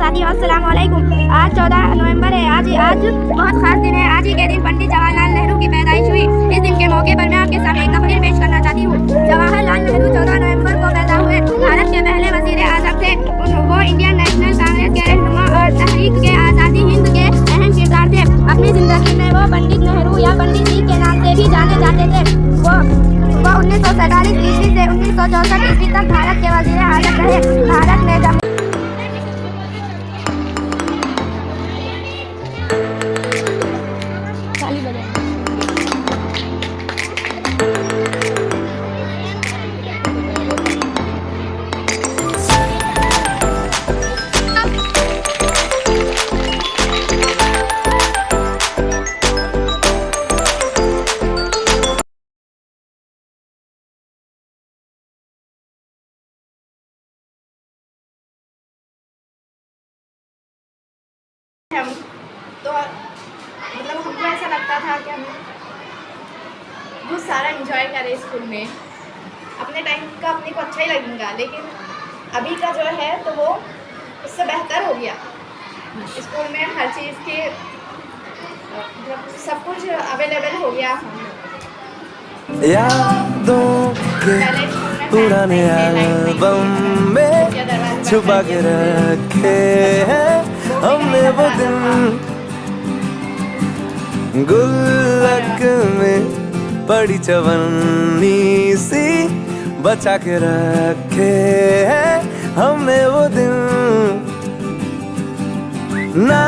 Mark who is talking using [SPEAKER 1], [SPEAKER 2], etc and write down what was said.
[SPEAKER 1] साथियों अस्सलाम वालेकुम। आज 14 नवंबर है। आज बहुत खास दिन है। आज ही के दिन पंडित जवाहरलाल नेहरू की पैदाइश हुई। इस दिन के मौके पर मैं आपके सामने एक तकरीर पेश करना चाहती हूँ। जवाहरलाल नेहरू 14 नवंबर को पैदा हुए। भारत के पहले वजीर आजम थे। वो इंडियन नेशनल कांग्रेस के रहनुमा और तहरीक के आज़ादी हिंद के अहम किरदार थे। अपनी जिंदगी में वो पंडित नेहरू या पंडित जी के नाम से भी जाने जाते थे। वो 1947 ईस्वी से 1964 ईस्वी तक भारत के वजीर आजम रहे। भारत में
[SPEAKER 2] हम तो मतलब हमको ऐसा लगता था कि हम बहुत सारा एंजॉय करें स्कूल में। अपने टाइम का अपने को अच्छा ही लगेगा, लेकिन अभी का जो है तो वो उससे बेहतर हो गया। स्कूल में हर चीज़ की मतलब सब कुछ अवेलेबल हो गया।
[SPEAKER 3] यादों के पुराने एल्बम में छुपा के रखे हैं हमने वो दिन, गुल्लक में पड़ी चवन्नी सी बचा के रखे हैं हमने वो दिन ना